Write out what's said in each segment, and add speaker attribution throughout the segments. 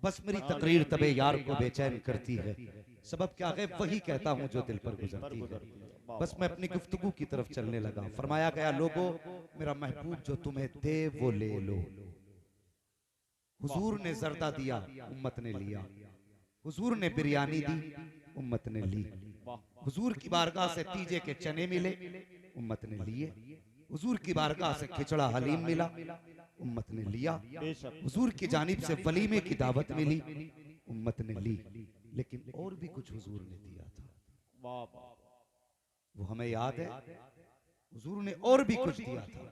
Speaker 1: बस मेरी तकरीर तबे यार को बेचैन करती है, सबब क्या है वही कहता हूँ जो दिल पर गुजरती है। बस मैं अपनी गुफ्तगू की तरफ चलने लगा। फरमाया गया, लोगों मेरा महबूब जो तुम्हें दे वो ले लो। हुजूर ने जर्दा दिया, उम्मत ने लिया। हुजूर ने बिरयानी दी, उम्मत ने ली। हुजूर की बारगाह से तीजे के चने मिले, उम्मत ने लिए। हुजूर की बारगाह से खिचड़ा हलीम मिला, उम्मत ने लिया। हुजूर की जानिब से वलीमे की दावत मिली, उम्मत ने ली। लेकिन और भी कुछ हुजूर ने दिया था, वो हमें याद है। हुजूर ने और भी कुछ दिया था।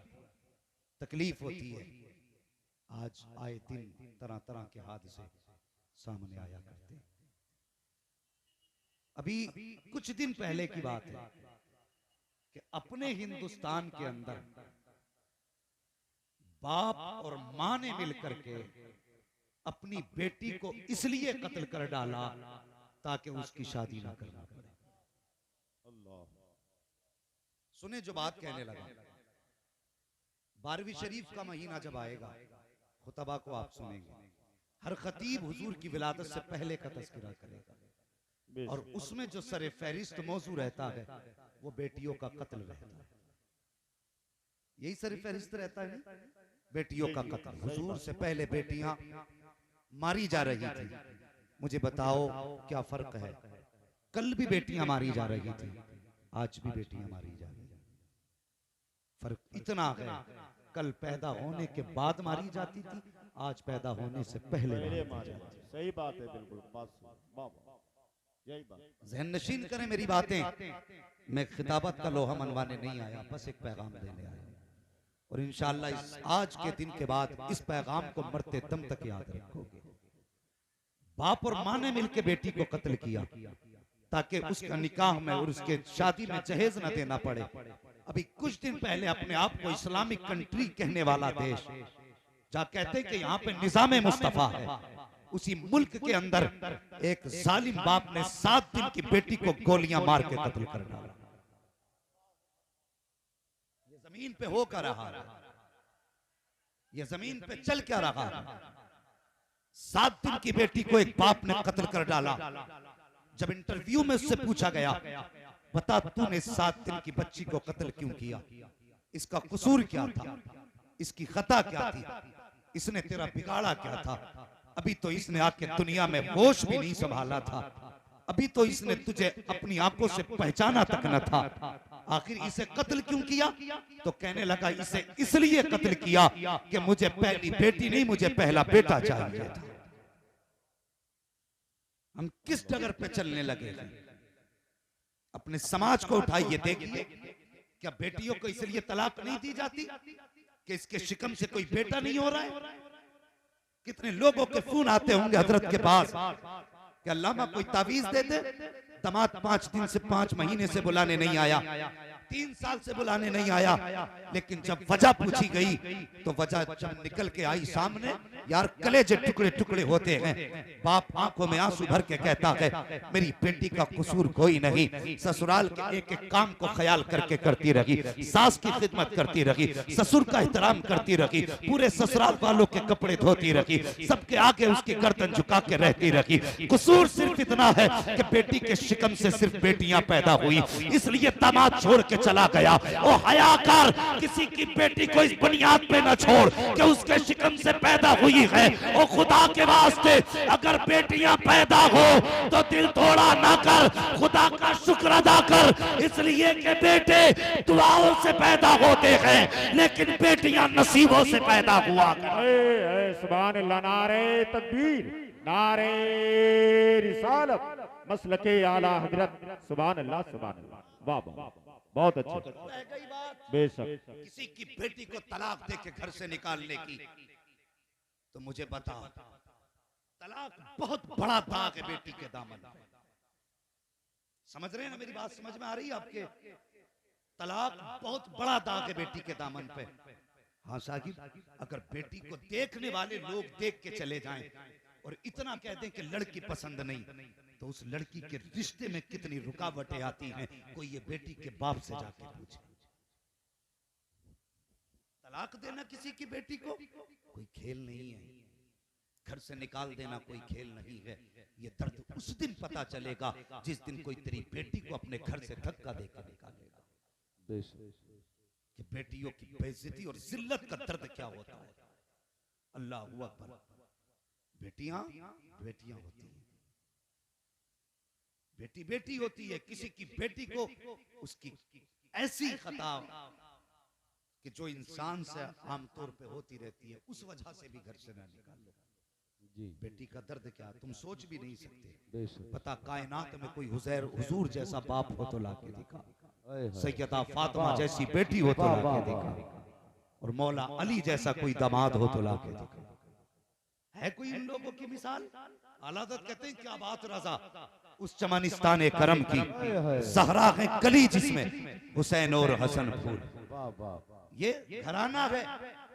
Speaker 1: तकलीफ होती है, आज आए दिन तरह तरह के हादसे सामने आया करते हैं। अभी कुछ दिन पहले की बात है कि अपने हिंदुस्तान के अंदर बाप और मां ने मिलकर के अपनी बेटी को इसलिए कत्ल कर डाला ताकि उसकी शादी ना करना पड़े। सुने जो बात कहने लगा, 12वीं शरीफ का महीना जब आएगा, खुतबा को आप सुनेंगे, हर खतीब हुजूर की विलादत से पहले का तज़किरा करेगा और उसमें जो सरे फहरिस्त मौजू रहता है वो बेटियों का कत्ल रहता है। यही सरे फहरिस्त रहता है ना, बेटियों का कत्ल। हुजूर से पहले बेटियां मारी जा रही थी। मुझे बताओ क्या फर्क है? कल भी बेटियां मारी जा रही थी, आज भी बेटियां मारी जा रही हैं। फर्क इतना है, कल पैदा होने के बाद मारी जाती थी, आज पैदा होने से पहले मारी जाती।
Speaker 2: सही बात है, बिल्कुल यही बात।
Speaker 1: ज़हन नशीन करें मेरी बातें। मैं खिताबत का लोहा मनवाने नहीं आया, बस एक पैगाम देने आया। और इंशाअल्लाह इस आज के दिन के बाद इस पैगाम को मरते दम तक याद रखोगे। बाप और मां ने मिलकर बेटी को कत्ल किया ताकि उसका निकाह में और उसके शादी में जहेज न देना पड़े। अभी कुछ दिन पहले अपने आप को इस्लामिक कंट्री कहने वाला देश, जहां कहते हैं कि यहाँ पे निजाम मुस्तफा है, उसी मुल्क के अंदर एक जालिम बाप ने 7 दिन की बेटी को गोलियां मार के कत्ल कर डाला। ये जमीन पे हो क्या रहा है? ये जमीन पे चल क्या रहा है? 7 दिन की बेटी को एक बाप ने कत्ल कर डाला। जब इंटरव्यू में उससे पूछा गया, बता तूने 7 दिन की बच्ची को कत्ल क्यों किया, इसका कसूर क्या था, इसकी खता क्या थी, इसने तेरा बिगाड़ा क्या था? अभी तो इसने आके दुनिया में होश भी नहीं संभाला था, अभी तो इसने तुझे अपनी आंखों से पहचाना तक न था, आखिर इसे कत्ल क्यों किया? तो कहने लगा, इसे इसलिए कत्ल किया कि मुझे पहली बेटी नहीं, मुझे पहला बेटा चाहिए था। हम किस डगर पे चलने लगे हैं? अपने समाज को उठाइए, देखिए, क्या बेटियों को इसलिए तलाक नहीं दी जाती कि इसके शिकम से कोई बेटा नहीं हो रहा है? कितने लोगों के फोन आते होंगे हजरत के पास कि अल्लामा कोई तावीज दे दे। दामाद 5 दिन से 5 महीने से बुलाने नहीं आया, 3 साल से बुलाने नहीं आया, लेकिन जब वजह पूछी गई तो वजह जब निकल के आई सामने, यार कलेजे टुकड़े टुकड़े होते हैं। बाप आंखों में आंसू भर के कहता है, मेरी बेटी का कसूर कोई नहीं, ससुराल के एक एक काम को ख्याल करके करती रही, सास की खिदमत करती रही, ससुर का एहतराम करती रही, पूरे ससुराल वालों के कपड़े धोती रही, सबके आगे उसकी गर्दन झुका के रहती रही। कसूर सिर्फ इतना है कि बेटी के शिकम से सिर्फ बेटियां पैदा हुई, इसलिए दामाद छोड़ के चला गया। ओ हया कर, किसी की बेटी को इस बुनियाद पे न छोड़ कि उसके शिकम से पैदा हुई है। ओ खुदा के वास्ते, अगर बेटियां पैदा हो तो दिल थोड़ा ना कर, खुदा का शुक्र अदा कर, इसलिए कि बेटे दुआओं से पैदा होते हैं, लेकिन बेटियां नसीबों से पैदा हुआ।
Speaker 2: सुभान अल्लाह, नारे तकबीर, नारे रिसालत, मसलके आला हजरत, सुभान अल्लाह, सुभान अल्लाह, वाह वाह, बहुत अच्छा।
Speaker 1: रह गई बात
Speaker 2: बेशक
Speaker 1: किसी की बेटी को तलाक दे के घर से निकालने की, तो मुझे बता, तलाक बहुत बड़ा दाग है बेटी के दामन पे। समझ रहे हैं ना मेरी बात? समझ में आ रही है आपके? तलाक बहुत बड़ा दाग है बेटी के दामन पे। हाँ साहिब, अगर बेटी को देखने वाले लोग देख के चले जाएं और इतना कह दें कि लड़की पसंद नहीं, तो उस लड़की के रिश्ते में कितनी रुकावटें आती हैं, कोई ये बेटी के बाप से जाके पूछे। तलाक देना किसी की बेटी को कोई खेल नहीं है। घर से निकाल देना कोई खेल नहीं है। ये दर्द उस दिन पता चलेगा जिस दिन कोई तेरी बेटी को अपने घर से धक्का देकर निकालेगा कि बेटियों की बेइज्जती और जिल्लत का दर्द क्या होता है। अल्लाह अकबर। बेटियां बेटियां होती हैं, बेटी बेटी होती है। किसी की बेटी को उसकी ऐसी खता कि जो इंसान से आमतौर पे होती रहती है, उस वजह से भी घर से ना निकालो। बेटी का दर्द क्या तुम सोच भी नहीं सकते। पता कायनात में कोई हुजूर जैसा बाप हो तो लाके दिखा, सैयदा फातिमा जैसी बेटी हो तो लाके दिखा, और मौला अली जैसा कोई दामाद हो तो लाके दिखा। है कोई इन लोगों की मिसाल? आला हज़रत कहते हैं क्या बात रजा उस चमनिस्तान करम की, ज़हरा है कली जिसमें हुसैन और हसन फूल। ये घराना है।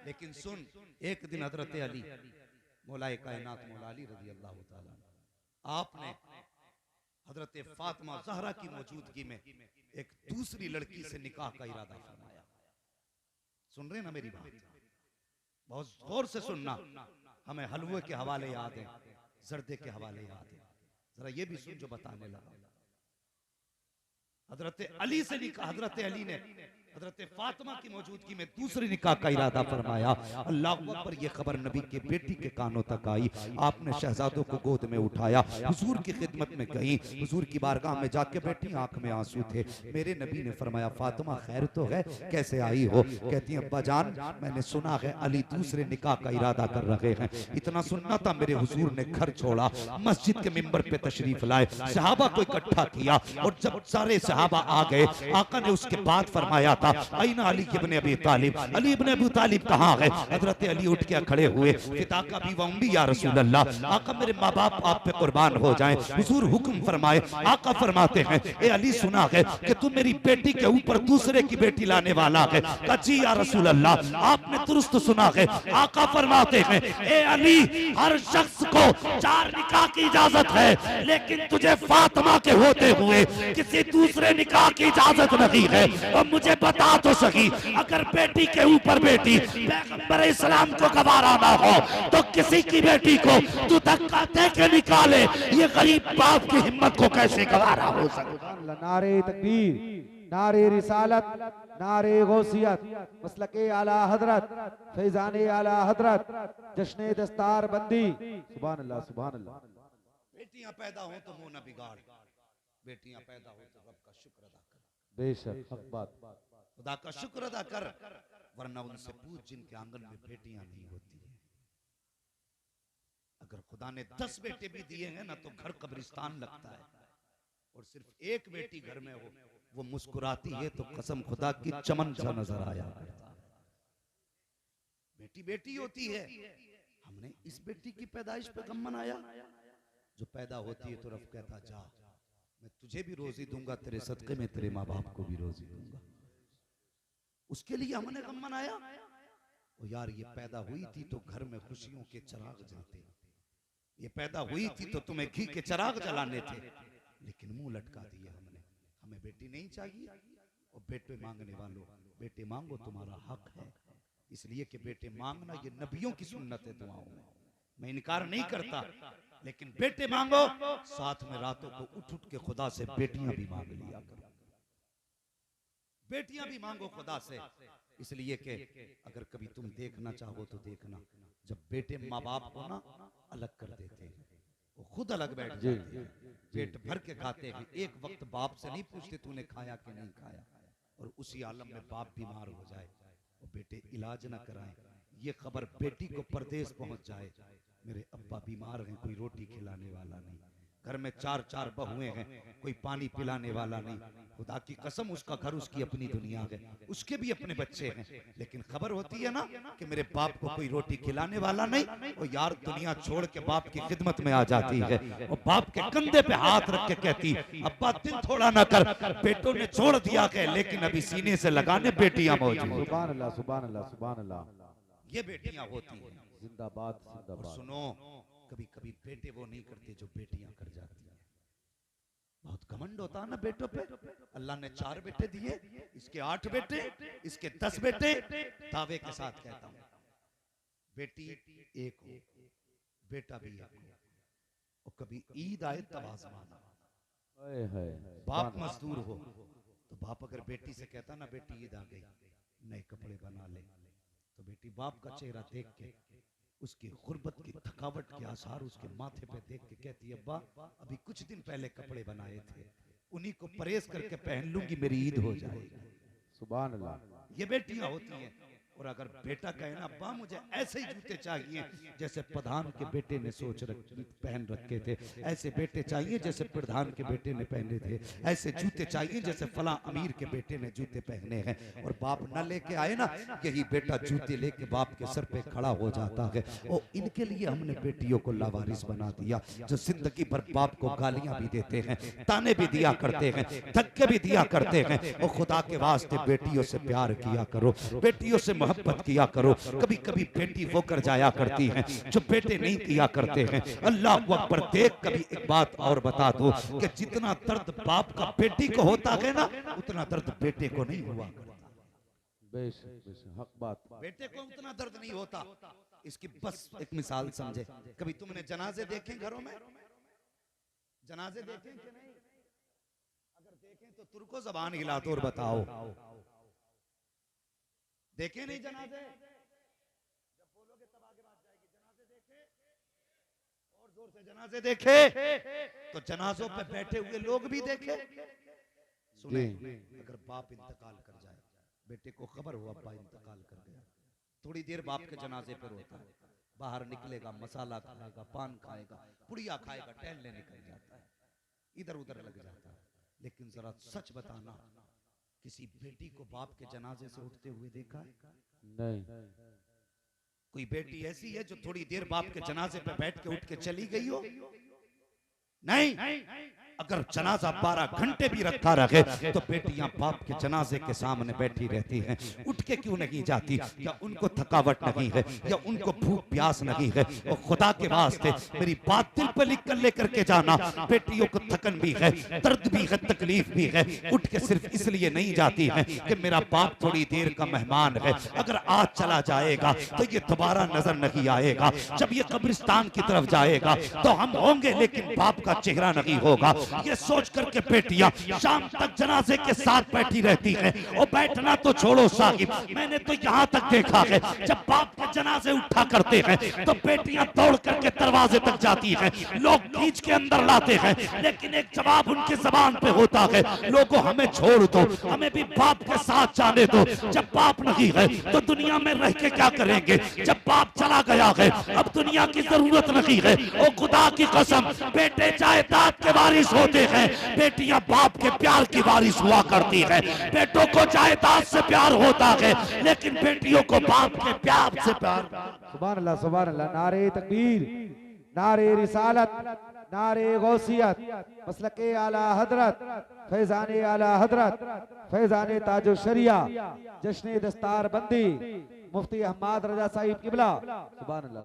Speaker 1: लेकिन सुन, एक दिन हजरत अली मौलाए कायनात मौला अली रज़ी अल्लाह ताला आपने हजरत फातिमा ज़हरा की मौजूदगी में एक दूसरी लड़की से निकाह का इरादा फरमाया। सुन रहे ना मेरी बात? बहुत गौर से सुनना। हमें हलवे के हवाले याद है, जर्दे के हवाले याद है, जरा ये भी सुन जो बताने लगा। हजरत अली से निकाह, हजरत अली ने हजरत फातिमा की मौजूदगी में दूसरी निकाह का इरादा फरमाया। अल्लाह अकबर। ये खबर नबी के बेटी के कानों तक आई। आपने शहजादों को गोद में उठाया, हुजूर की खिदमत में गई, हुजूर की बारगाह में जाके बैठी, आंख में आंसू थे। मेरे नबी ने फरमाया फातिमा खैर तो है, कैसे आई हो? कहती है अब्बा जान मैंने सुना है अली दूसरे निकाह का इरादा कर रहे हैं। इतना सुनना था मेरे हुजूर ने घर छोड़ा, मस्जिद के मिंबर पे तशरीफ लाए, सहाबा को इकट्ठा किया, और जब सारे सहाबा आ गए आका ने उसके बाद फरमाया ऐना अली इब्ने अबी तालिब, अली इब्ने अबी तालिब कहाँ है? हजरत अली उठ के खड़े हुए, फिदा का भी वम्बी या रसूल अल्लाह, आका मेरे माँ बाप आप पे कुर्बान हो जाएं। हुजूर हुक्म फरमाए। आका फरमाते हैं ए अली सुना है कि तू मेरी बेटी के ऊपर दूसरे की बेटी लाने वाला है। कहा जी या रसूल अल्लाह, आपने दुरुस्त सुना है। आका फरमाते हैं ए अली हर शख्स को 4 निकाह की इजाजत है, लेकिन तुझे फातिमा के होते हुए किसी दूसरे निकाह की इजाजत नहीं है। और मुझे बता तो सही, अगर बेटी के ऊपर बेटी पैगंबर इस्लाम को गवारा ना हो तो किसी की बेटी को तू धक्का दे के निकाले, ये गरीब बाप की हिम्मत को कैसे गवारा हो सकता?
Speaker 3: नारे तकबीर, नारे रिसालत, नारे गौसियत, मसलके आला हजरत, फैजाने आला हजरत, जश्ने दस्तार बंदी। सुभान अल्लाह, सुभान अल्लाह।
Speaker 1: बेटियां पैदा हो तो मुंह न बिगाड़, बेटियां पैदा हो तो रब का शुक्र अदा कर।
Speaker 3: बेशक हक बात।
Speaker 1: खुदा का शुक्र अदा कर, वरना उनसे पूछ जिनके आंगन में बेटियां नहीं होती है। अगर खुदा ने 10 बेटे भी दिए हैं ना तो घर कब्रिस्तान लगता है, और सिर्फ एक बेटी घर में हो वो मुस्कुराती है तो कसम खुदा की चमन सा नजर आया करता है। बेटी बेटी होती है। हमने इस बेटी की पैदाइश पे गम मनाया। जो पैदा होती है तो रब कहता जा मैं तुझे भी रोजी दूंगा, तेरे सदके में तेरे माँ बाप को भी रोजी दूंगा। उसके लिए हमने गम मनाया। ओ यार ये पैदा हुई थी तो घर में खुशियों के चिराग जलते, ये पैदा हुई थी तो तुम्हें घी के चिराग जलाने थे, लेकिन मुंह लटका दिया हमने। हमें बेटी नहीं चाहिए। और बेटे मांगने वालों, बेटे मांगो तुम्हारा हक है, इसलिए कि बेटे मांगना ये नबियों की सुन्नत है दुआओं में। मैं इनकार नहीं करता, लेकिन बेटे मांगो, साथ में रातों को उठ उठ के खुदा से बेटियां भी मांग लिया करो। बेटियां भी मांगो खुदा से, इसलिए कि अगर कभी तुम देखना चाहो तो देखना, जब बेटे माँ बाप को ना अलग कर देते हैं, वो खुद अलग बैठ जाते हैं, पेट भर के खाते हैं, एक वक्त बाप से नहीं पूछते तूने खाया कि नहीं खाया। और उसी आलम में बाप बीमार हो जाए और बेटे इलाज ना कराएं, ये खबर बेटी को परदेश पहुंच जाए, मेरे अब्बा बीमार हैं, कोई रोटी खिलाने वाला नहीं, घर में 4 बहुएं हैं, कोई पानी पिलाने वाला नहीं। खुदा की कसम उसका घर उसकी अपनी दुनिया है, उसके भी अपने बच्चे हैं, लेकिन खबर होती है ना कि मेरे बाप को कोई रोटी खिलाने वाला नहीं, वो यार दुनिया छोड़ के बाप की खिदमत में आ जाती है और बाप के कंधे पे हाथ रख के कहती अब्बा दिल थोड़ा ना कर, बेटों ने छोड़ दिया है लेकिन अभी सीने से लगाने बेटियां मौजूद।
Speaker 3: सुभान अल्लाह, सुभान अल्लाह, सुभान अल्लाह।
Speaker 1: ये बेटियां होती हैं।
Speaker 3: जिंदाबाद,
Speaker 1: और
Speaker 3: जिंदाबाद।
Speaker 1: सुनो, कभी कभी बेटे वो नहीं करते जो बेटियां कर जाती हैं। बहुत घमंड होता है ना बेटों पे। अल्लाह ने 4 बेटे दिए, इसके 8 बेटे, इसके 10 बेटे। दावे के साथ कहता हूं बेटी एक हो, बेटा भी एक हो, और कभी ईद आए तब आजमाना।
Speaker 3: हाय हाय
Speaker 1: बाप मजदूर हो तो बाप अगर बेटी से कहता ना बेटी ईद आ गई नए कपड़े बना ले, तो बेटी बाप का चेहरा देख के उसकी गुर्बत की थकावट के आसार उसके माथे पे देख के कहती है अब्बा अभी कुछ दिन पहले कपड़े बनाए थे, उन्हीं को परेश करके पहन लूंगी, मेरी ईद हो जाएगी।
Speaker 3: सुभान अल्लाह।
Speaker 1: ये बेटियां होती हैं। और अगर बेटा कहे ना अब्बा मुझे ऐसे ही जूते चाहिए जैसे प्रधान के बेटे ने पहन रखे थे, ऐसे बेटे चाहिए जैसे प्रधान के बेटे ने पहने थे, ऐसे जूते चाहिए जैसे फला अमीर के बेटे ने जूते पहने हैं, और बाप न लेके आए ना, यही बेटा जूते लेके बाप के सर पे खड़ा हो जाता है। और इनके लिए हमने बेटियों को लावारिस बना दिया, जो जिंदगी भर बाप को गालियां भी देते हैं, ताने भी दिया करते हैं, धक्के भी दिया करते हैं। और खुदा के वास्ते बेटियों से प्यार किया करो, बेटियों से मोहब्बत किया करो। कभी कभी बेटी वो कर जाया करती हैं जो बेटे नहीं किया करते हैं। अल्लाह अकबर। देख कभी एक बात और बता दो कि जितना दर्द बाप का बेटी को होता है ना, उतना दर्द बेटे को नहीं हुआ करता।
Speaker 3: बेशक हक बात।
Speaker 1: बेटे को उतना दर्द नहीं होता। इसकी बस एक मिसाल समझे, कभी तुमने जनाजे देखे घरों में? जनाजे देखे कि नहीं? अगर देखें तो तुर्को जबान हिला दो और बताओ, देखे नहीं जनाजे? जब बोलोगे तब आगे बात जाएगी। जनाजे देखे? और जोर से जनाजे देखे? तो जनाजों पे बैठे हुए लोग भी देखे? सुने, अगर बाप इंतकाल कर जाए, बेटे को खबर हो अब्बा इंतकाल कर गया, थोड़ी देर बाप के जनाजे पर होता है, बाहर निकलेगा, मसाला खाएगा, पान खाएगा, पुड़िया खाएगा, टहलने निकल जाता है, इधर उधर लग जाता है। लेकिन जरा सच बताना, किसी बेटी को बाप के जनाजे से उठते हुए देखा है?
Speaker 3: नहीं।
Speaker 1: कोई बेटी ऐसी है जो थोड़ी देर बाप के जनाजे पे बैठ के उठ के चली गई हो? नहीं। अगर जनाजा 12 घंटे भी रखा रहे तो बेटियां बाप के जनाजे के सामने बैठी रहती हैं। उठ के क्यों नहीं जाती? क्या उनको थकावट नहीं है, या उनको भूख प्यास नहीं है? और खुदा के वास्ते मेरी बात दिल पर लिख कर लेकर के जाना, बेटियों को थकन भी है, दर्द भी है, तकलीफ भी है, उठ के सिर्फ इसलिए नहीं जाती है कि मेरा बाप थोड़ी देर का मेहमान है, अगर आज चला जाएगा तो ये दोबारा नजर नहीं आएगा, जब ये कब्रिस्तान की तरफ जाएगा तो हम होंगे लेकिन बाप का चेहरा नहीं होगा। ये सोच करके बेटियां शाम तक जनाजे के साथ बैठी रहती हैं। और बैठना तो छोड़ो साहिब, मैंने तो यहाँ तक देखा है जब बाप के जनाजे उठा करते हैं तो बेटियां दौड़ करके दरवाजे तक जाती हैं, लोग खींच के अंदर लाते हैं, लेकिन एक जवाब उनके जबान पे होता है, लोगों हमें छोड़ दो, हमें भी बाप के साथ जाने दो। जब बाप नहीं है तो दुनिया में रह के क्या करेंगे? जब बाप चला गया है अब दुनिया की जरूरत नहीं है। ओ खुदा की कसम, बेटे जायदाद के वारिस होते हैं, बेटियां बाप के प्यार की वारिस हुआ करती है। बेटों को जायदाद से प्यार होता है, लेकिन बेटियों को बाप के प्यार से प्यार।
Speaker 3: सुभान अल्लाह, सुभान अल्लाह। नारे तकबीर, नारे रिसालत, नारे गौसियत, मसलके आला हजरत, फैजाने आला हजरत, फैजाने ताजो शरिया, जश्न दस्तार बंदी, मुफ्ती अहमद रजा साहिब किबला। सुभान अल्लाह।